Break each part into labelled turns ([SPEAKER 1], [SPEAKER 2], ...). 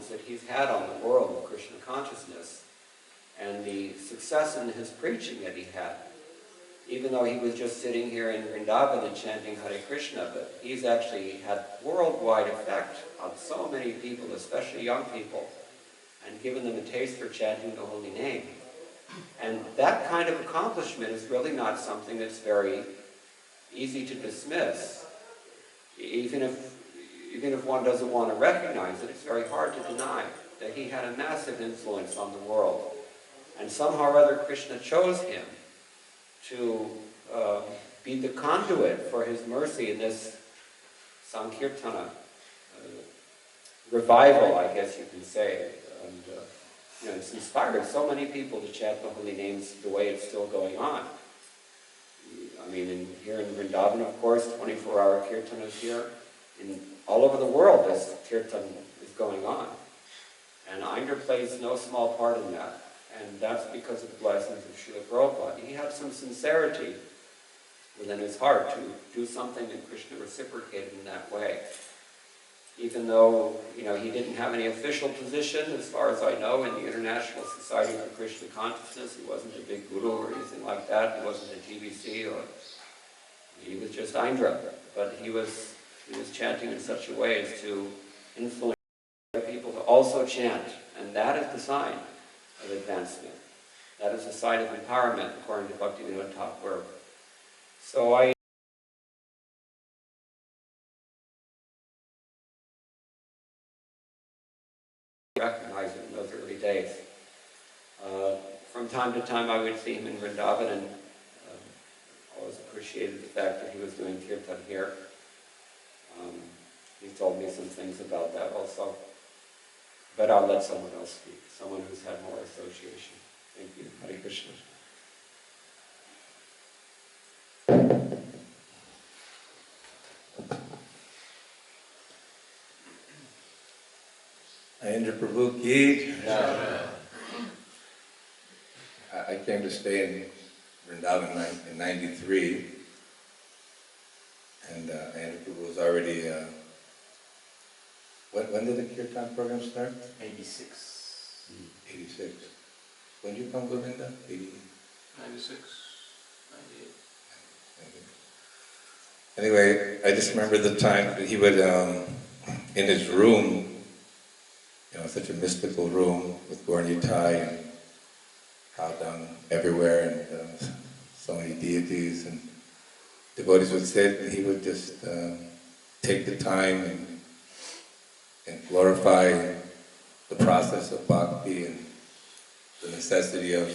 [SPEAKER 1] influence that he's had on the world of Krishna consciousness and the success in his preaching that he had. Even though he was just sitting here in Vrindavan and chanting Hare Krishna, but he's actually had worldwide effect on so many people, especially young people, and given them a taste for chanting the holy name. And that kind of accomplishment is really not something that's very easy to dismiss. Even if one doesn't want to recognize it, it's very hard to deny that he had a massive influence on the world. And somehow or other Krishna chose him to be the conduit for his mercy in this Sankirtana revival, I guess you can say. And it's inspired so many people to chant the holy names the way it's still going on. I mean, here in Vrindavan, of course, 24-hour kirtan is here. All over the world, this kirtan is going on. And Aindra plays no small part in that. And that's because of the blessings of Srila Prabhupada. He had some sincerity within his heart to do something that Krishna reciprocated in that way. Even though, he didn't have any official position, as far as I know, in the International Society for Krishna Consciousness. He wasn't a big guru or anything like that. He wasn't a GBC, or he was just Aindra. But he was chanting in such a way as to influence other people to also chant. And that is the sign of advancement. That is a sign of empowerment, according to Bhaktivinoda Thakur. So I recognize it in those early days. From time to time I would see him in Vrindavan, and always appreciated the fact that he was doing kirtan here. He told me some things about that also. But I'll let someone else speak, someone who's had more association. Thank you. Hare Krishna.
[SPEAKER 2] Aindra Prabhu ki. I came to stay in Vrindavan in '93, and Aindra Prabhu was already. When did the kirtan program start?
[SPEAKER 3] 86.
[SPEAKER 2] 86. When did you come, Govinda? 80?
[SPEAKER 3] 96, 98.
[SPEAKER 2] Anyway, I just remember the time that he would, in his room, such a mystical room with Gornitai and cow dung everywhere, and so many deities, and devotees would sit, and he would just take the time and glorify the process of bhakti and the necessity of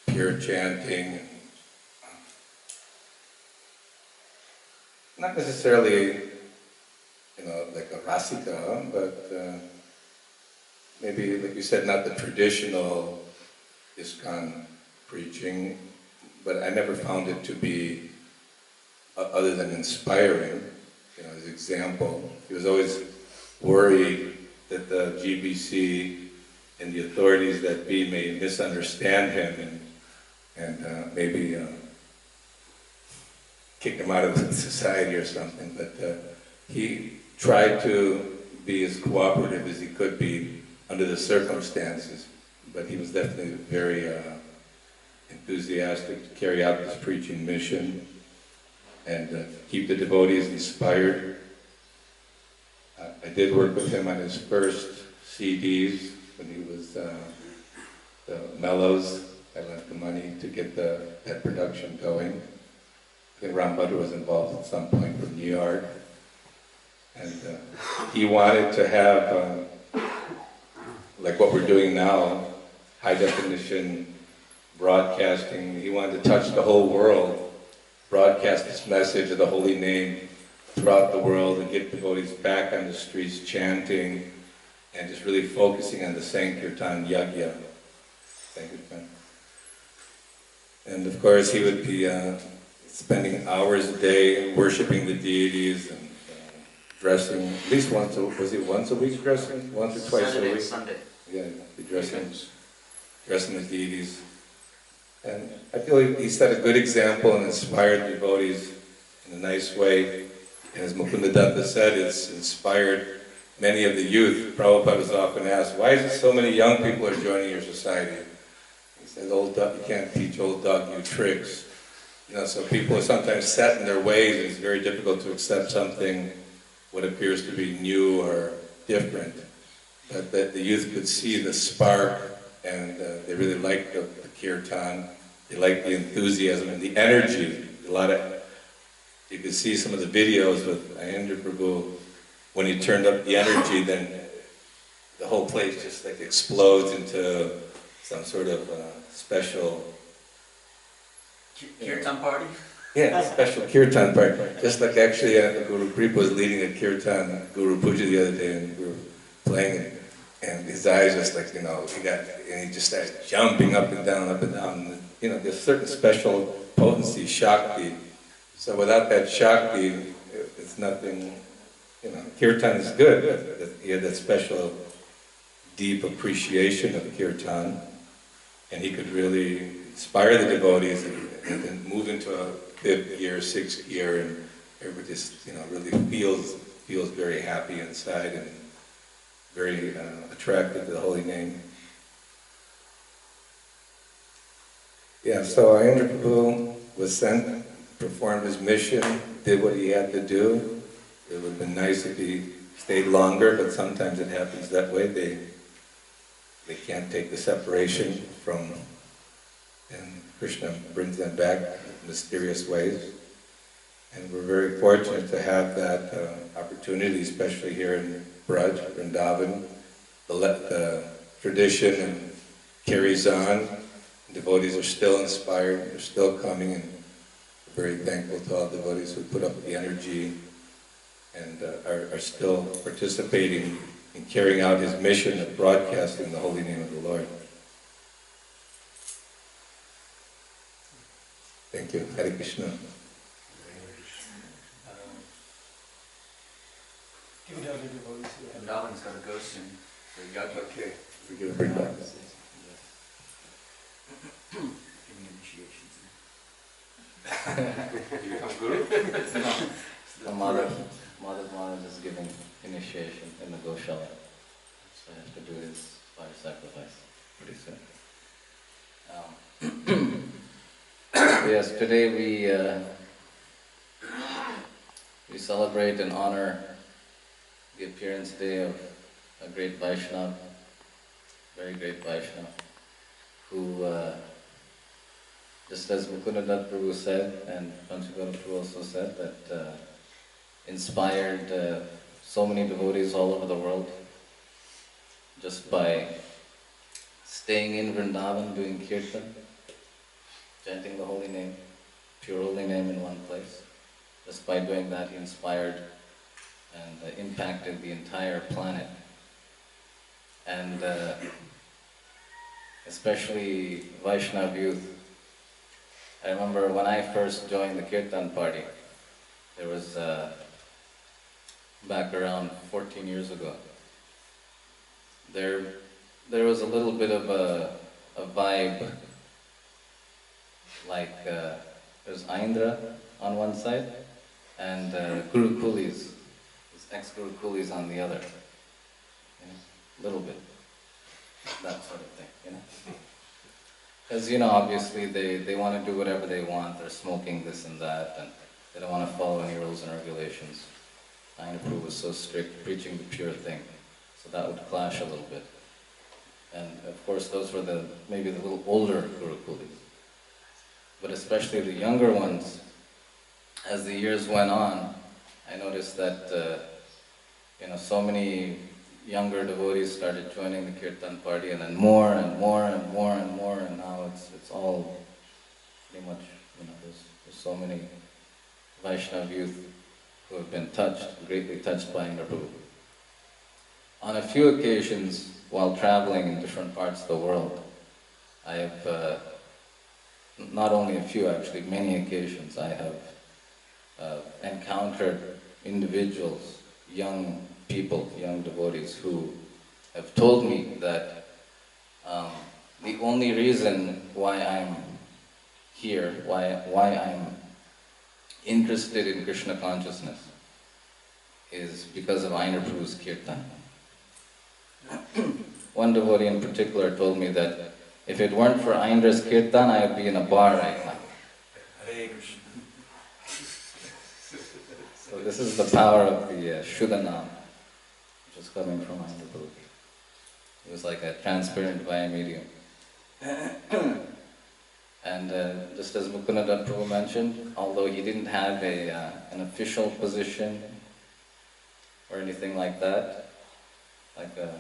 [SPEAKER 2] pure chanting. Not necessarily, like a rasika, but maybe, like you said, not the traditional ISKCON preaching, but I never found it to be other than inspiring. As example, he was always worried that the GBC and the authorities that be may misunderstand him and maybe kick him out of the society or something. But he tried to be as cooperative as he could be under the circumstances. But he was definitely very enthusiastic to carry out this preaching mission and keep the devotees inspired. I did work with him on his first CDs when he was the Mellows. I left the money to get that production going. I think Ram Bhadra was involved at some point from New York. And he wanted to have, like what we're doing now, high definition broadcasting. He wanted to touch the whole world, broadcast this message of the holy name throughout the world and get devotees back on the streets chanting and just really focusing on the Sankirtan Yagya. Sankirtan. And of course he would be spending hours a day worshiping the deities and dressing, at least once a week dressing? Once or twice
[SPEAKER 3] Saturday
[SPEAKER 2] a week?
[SPEAKER 3] Sunday.
[SPEAKER 2] Yeah, be dressing the deities. And I feel he set a good example and inspired devotees in a nice way. And as Mukunda Datta said, it's inspired many of the youth, Prabhupada is often asked, why is it so many young people are joining your society? He says, old dog, you can't teach old dog new tricks. You know, so people are sometimes set in their ways, and it's very difficult to accept something what appears to be new or different. But that the youth could see the spark, and they really liked the kirtan. They liked the enthusiasm and the energy. You could see some of the videos with Aindra Prabhu. When he turned up the energy, then the whole place just like explodes into some sort of special
[SPEAKER 3] Kirtan party?
[SPEAKER 2] yeah, special kirtan party. Just like actually Guru Kripa was leading a kirtan Guru Puja the other day, and we were playing it, and his eyes just like, and he just started jumping up and down, and, you know, there's certain special potency, Shakti. So without that Shakti, it's nothing, you know, kirtan is good, but he had that special deep appreciation of kirtan, and he could really inspire the devotees and then move into a 5th gear, 6th gear, and everybody just, you know, really feels very happy inside and very attracted to the holy name. Yeah, so Aindra Prabhu was sent, performed his mission, did what he had to do. It would have been nice if he stayed longer, but sometimes it happens that way. They can't take the separation from, and Krishna brings them back in mysterious ways. And we're very fortunate to have that opportunity, especially here in Braj, Vrindavan. The tradition and carries on. Devotees are still inspired, they're still coming, and we're very thankful to all devotees who put up the energy and are still participating in carrying out his mission of broadcasting the holy name of the Lord. Thank you. Hare Krishna.
[SPEAKER 3] Give it out to the devotees. Darwin's got to go soon. So you got to
[SPEAKER 2] Okay. We're going to bring back.
[SPEAKER 3] give me initiations. You become guru?
[SPEAKER 4] The mother is giving initiation in the Goshala. So I have to do his fire sacrifice pretty soon. Yes, today we celebrate and honor the appearance day of a great Vaishnava, very great Vaishnava, who, just as Mukundadat Prabhu said, and Panchagara Prabhu also said, that inspired so many devotees all over the world just by staying in Vrindavan doing kirtan, chanting the holy name, pure holy name in one place. Just by doing that, he inspired and impacted the entire planet. And especially Vaishnava youth. I remember when I first joined the kirtan party, there was back around 14 years ago. There was a little bit of a vibe, like there's Aindra on one side and Guru Kulis, his ex-Guru Kulis on the other. You know, little bit, that sort of thing, you know. Because, you know, obviously they want to do whatever they want. They're smoking this and that, and they don't want to follow any rules and regulations. Aindra Prabhu was so strict, preaching the pure thing, so that would clash a little bit. And of course, those were maybe the little older Guru Kulis. But especially the younger ones, as the years went on, I noticed that you know, so many younger devotees started joining the kirtan party, and then more and more and more and more, and now it's all pretty much, you know, there's so many Vaishnava youth who have been touched, greatly touched by Aindra Prabhu. On a few occasions, while traveling in different parts of the world, I have, not only a few actually, many occasions, I have encountered individuals, young people, young devotees, who have told me that the only reason why I'm here, why I'm interested in Krishna consciousness, is because of Aindra Prabhu's kirtan. One devotee in particular told me that if it weren't for Aindra's kirtan, I would be in a bar right now. So this is the power of the Shuddhanam, which is coming from Aindra Prabhu. It was like a transparent via medium. And just as Mukundan Prabhu mentioned, although he didn't have an official position or anything like that, like a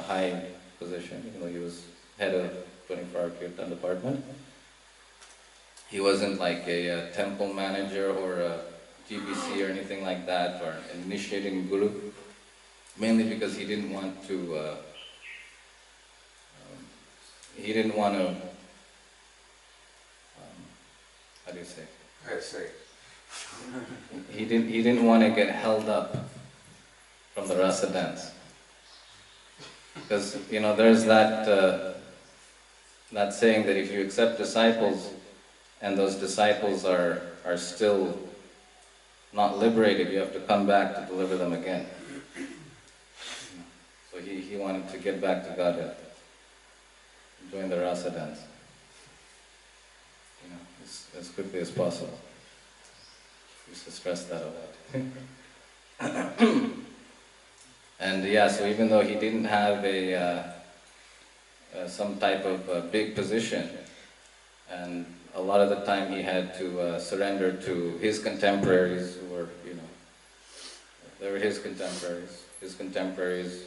[SPEAKER 4] high position, even though he was head of 24-hour Kirtan department, he wasn't like a temple manager or a GBC or anything like that, or an initiating guru, mainly because he didn't want to how do you say? He didn't want to get held up from the rasa dance, because there's that saying that if you accept disciples and those disciples are still not liberated, you have to come back to deliver them again. So he wanted to get back to Godhead, join the rasa dance, as quickly as possible. Used to stress that a lot. And so even though he didn't have some type of big position, and a lot of the time he had to surrender to his contemporaries who were, they were his contemporaries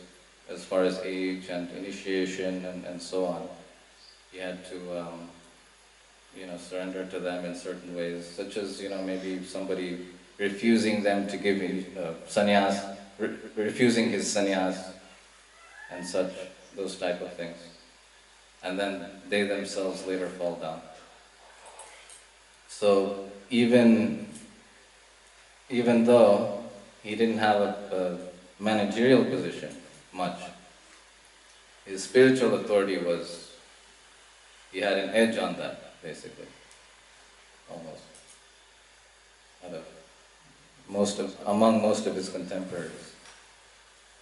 [SPEAKER 4] as far as age and initiation and so on. He had to surrender to them in certain ways, such as, maybe somebody refusing them to give sannyas, refusing his sannyas and such, those type of things. And then they themselves later fall down. So even though he didn't have a managerial position much, his spiritual authority he had an edge on that, basically, almost, among most of his contemporaries.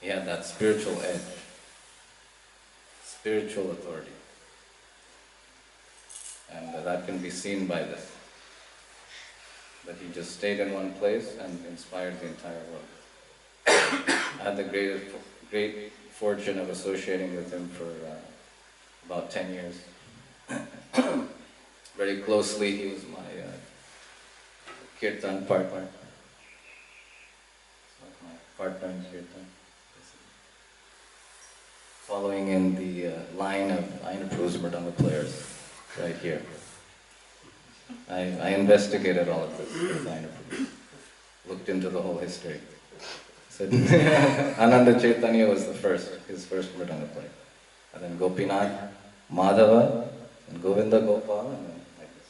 [SPEAKER 4] He had that spiritual edge, spiritual authority. And that can be seen by this, that he just stayed in one place and inspired the entire world. I had the great fortune of associating with him for about 10 years. Very closely, he was my kirtan partner. Like my partner in kirtan. Following in the line of Aindra Prabhu's Mridanga players, right here. I investigated all of this with Aindra Prabhu. Looked into the whole history. Said Ananda Chaitanya was his first Mridanga player. And then Gopinath, Madhava, and Govinda Gopal, and then like this.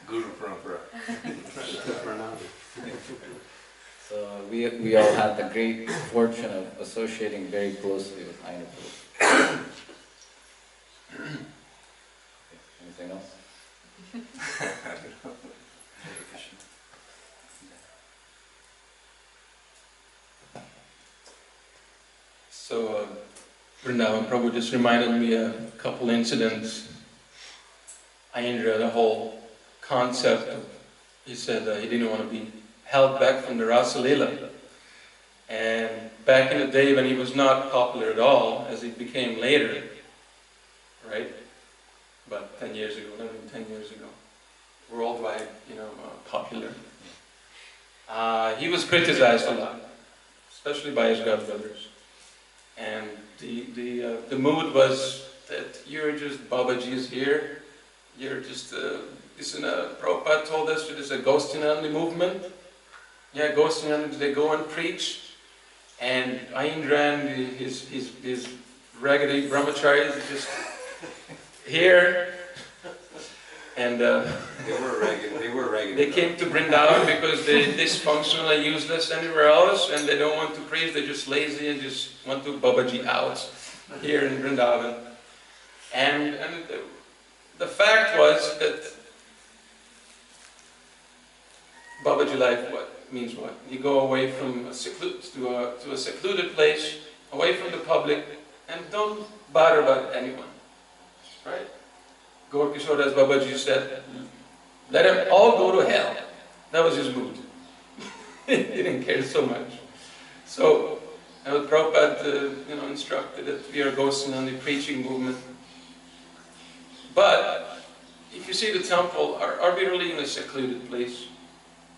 [SPEAKER 3] Guru Parampara.
[SPEAKER 4] So we all had the great fortune of associating very closely with Aindra Prabhu. Anything else?
[SPEAKER 5] So, Vrindavan Prabhu just reminded me of a couple incidents. Aindra, the whole concept of, he said he didn't want to be held back from the Rasa Leela. And back in the day when he was not popular at all, as he became later, right? About 10 years ago, not even 10 years ago, worldwide, popular. He was criticized a lot, especially by his godbrothers. And the mood was that you're just Babaji's here, you're just, Prabhupada told us it is a Gostinandi movement. Yeah, Gostinandi, they go and preach, and Aindra and his raggedy brahmacharis are just here, and
[SPEAKER 1] They were ragged.
[SPEAKER 5] they came to Vrindavan because they're dysfunctional and useless anywhere else, and they don't want to preach, they're just lazy and just want to Babaji out here in Vrindavan. And the fact was that Babaji life means what? You go away from to a secluded place, away from the public, and don't bother about anyone. Right? Gaur Kishore Das Babaji said, let them all go to hell. That was his mood. He didn't care so much. So, Prabhupada instructed that we are going on the preaching movement. But, if you see the temple, are we really in a secluded place?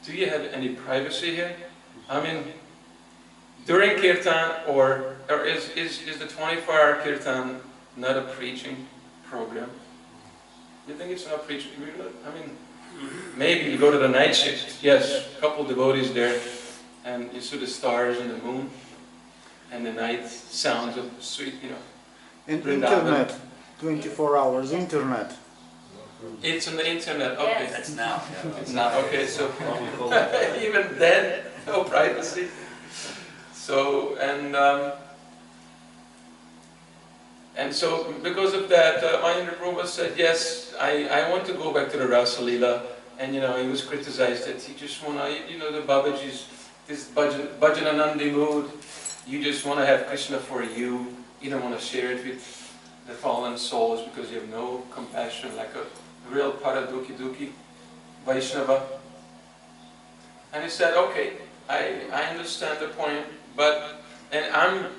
[SPEAKER 5] Do you have any privacy here? I mean, during kirtan, or is the 24-hour kirtan not a preaching program? You think it's not preaching? I mean, maybe you go to the night shift. Yes, a couple devotees there, and you see the stars and the moon, and the night sounds of sweet,
[SPEAKER 6] Internet, 24 hours, internet.
[SPEAKER 5] It's on the internet, okay.
[SPEAKER 3] Yes. That's now.
[SPEAKER 5] It's not, okay, so even then, no privacy. So, and so because of that, Aindra Appearance said, yes, I want to go back to the Rasa Leela. And he was criticized that he just want to, the Babaji's, this Bhajananandi mood, you just want to have Krishna for you. You don't want to share it with the fallen souls because you have no compassion, like a real Paradukhi Vaishnava. And he said, okay, I understand the point, and I'm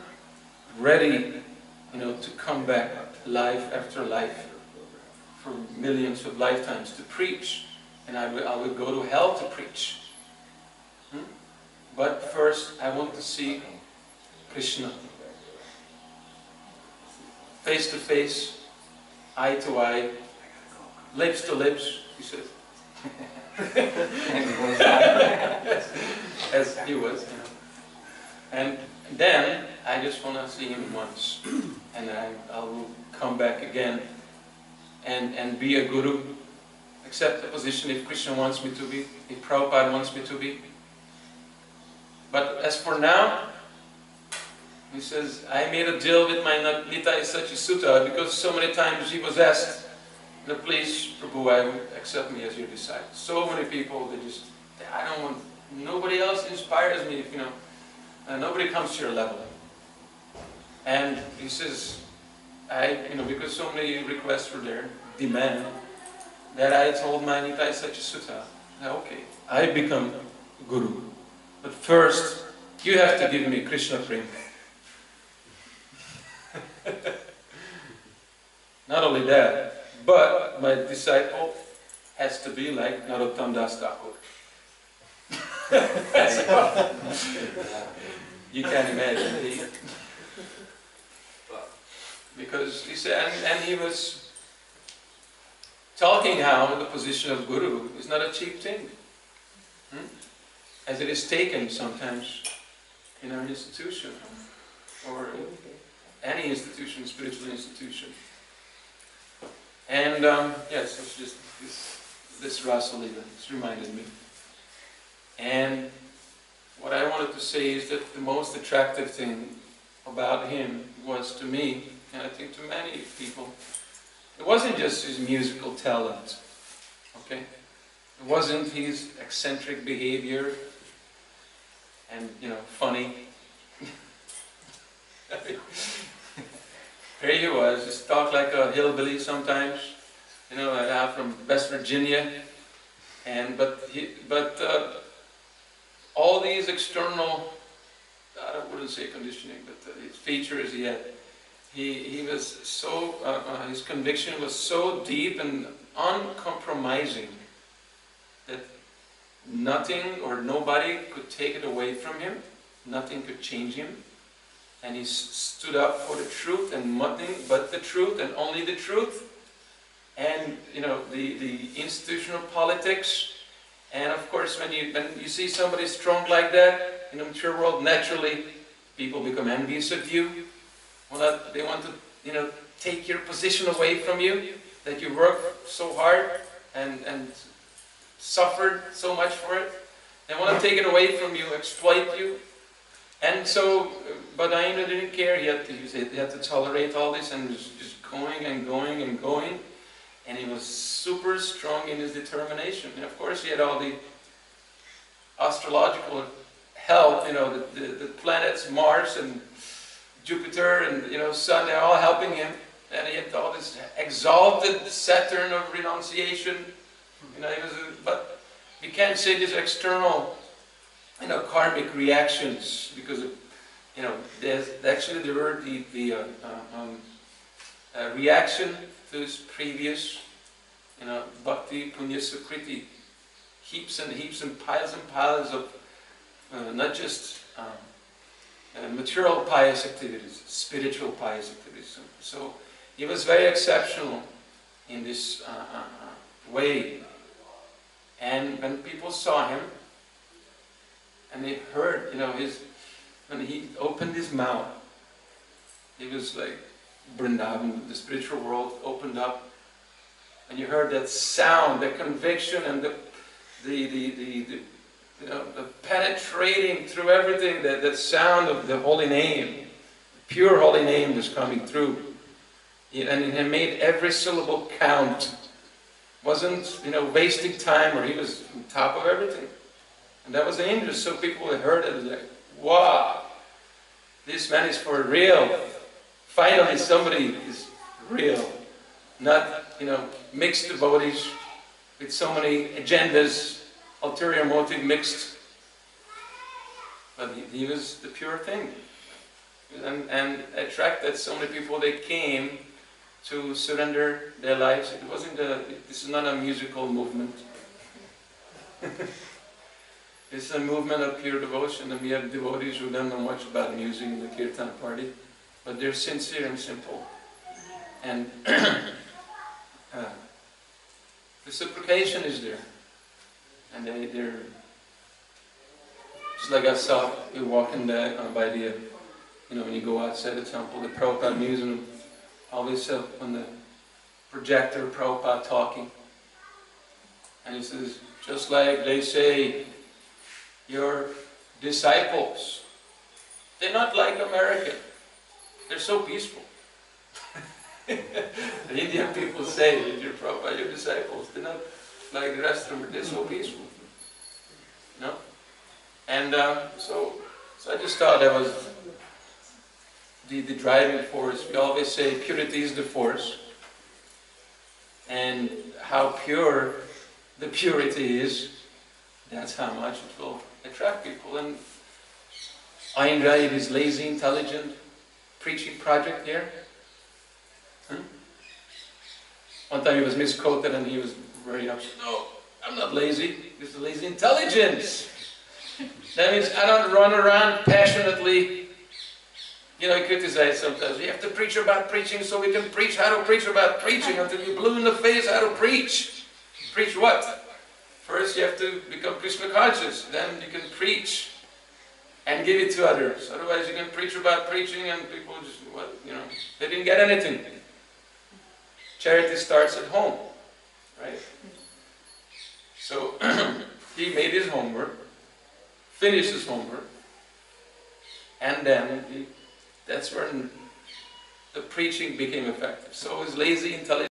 [SPEAKER 5] ready, to come back life after life for millions of lifetimes to preach, and I will go to hell to preach. But first, I want to see Krishna face to face, eye to eye, lips to lips, he said. As he was, And then I just want to see him once, and I will come back again and be a guru, accept the position if Krishna wants me to be, if Prabhupada wants me to be. But as for now, he says, I made a deal with my Nitai Sachi Sutta because so many times he was asked, please, Prabhu, accept me as your disciple. So many people, I don't want, nobody else inspires me, nobody comes to your level. And he says, because so many requests were there, demand, that I told my Nitai Sachi Sutta, okay, I become Guru. But first, you have to give me Krishna Prem. Not only that, but my disciple has to be like Narottam Das Thakur. You can't imagine. Because he said, and he was talking how the position of Guru is not a cheap thing. As it is taken sometimes in our institution, or any institution, spiritual institution. And yes, it's just this Rasa Leela, it's reminded me. And what I wanted to say is that the most attractive thing about him was to me, and I think to many people, it wasn't just his musical talent, okay? It wasn't his eccentric behavior and, funny. Here he was, just talked like a hillbilly sometimes, from West Virginia, but all these external, I wouldn't say conditioning, but his features he had, he was so, his conviction was so deep and uncompromising that nothing or nobody could take it away from him, nothing could change him. And he stood up for the truth and nothing but the truth and only the truth. And the institutional politics. And of course, when you see somebody strong like that in the mature world, naturally people become envious of you. Well, they want to take your position away from you, that you worked so hard and suffered so much for it. They want to take it away from you, exploit you. And so, but Aindra didn't care. He had to tolerate all this and was just going and going and going. And he was super strong in his determination. And of course, he had all the astrological help, the planets Mars and Jupiter and Sun, they're all helping him. And he had all this exalted Saturn of renunciation. But you can't say these external, karmic reactions, because there were the reaction to his previous, bhakti, punya, sukriti, heaps and piles of not just material pious activities, spiritual pious activities. So he was very exceptional in this way. And when people saw him, and they heard, when he opened his mouth, it was like Vrindavan, the spiritual world opened up, and you heard that sound, the conviction, and the penetrating through everything, that sound of the holy name, pure holy name was coming through. And it made every syllable count. Wasn't, wasting time, or he was on top of everything. And that was dangerous. So people had heard it and like, wow, this man is for real. Finally somebody is real. Not, mixed devotees with so many agendas, ulterior motive mixed. But he was the pure thing. And attracted so many people. They came to surrender their lives. It wasn't this is not a musical movement. It's a movement of pure devotion, and we have devotees who don't know much about music in the kirtan party, but they're sincere and simple. And reciprocation is there. And they're just like I saw you walking by the, when you go outside the temple, the Prabhupada Museum, always on the projector, Prabhupada talking. And he says, just like they say, your disciples, they're not like American. They're so peaceful. The Indian people say, your Prabhupada, your disciples, they're not like the rest of them, they're so peaceful. And so I just thought that was the driving force. We always say purity is the force. And how pure the purity is, that's how much it will attract people. And Aindra, it is lazy, intelligent preaching project here. One time he was misquoted and he was very upset. No, I'm not lazy. This is lazy intelligence. That means I don't run around passionately. I criticize sometimes. We have to preach about preaching so we can preach how to preach about preaching until you're blue in the face how to preach. Preach what? First you have to become Krishna conscious. Then you can preach and give it to others. Otherwise you can preach about preaching and people just, they didn't get anything. Charity starts at home, right? So he made his homework, finished his homework, and then that's when the preaching became effective. So his lazy, intelligent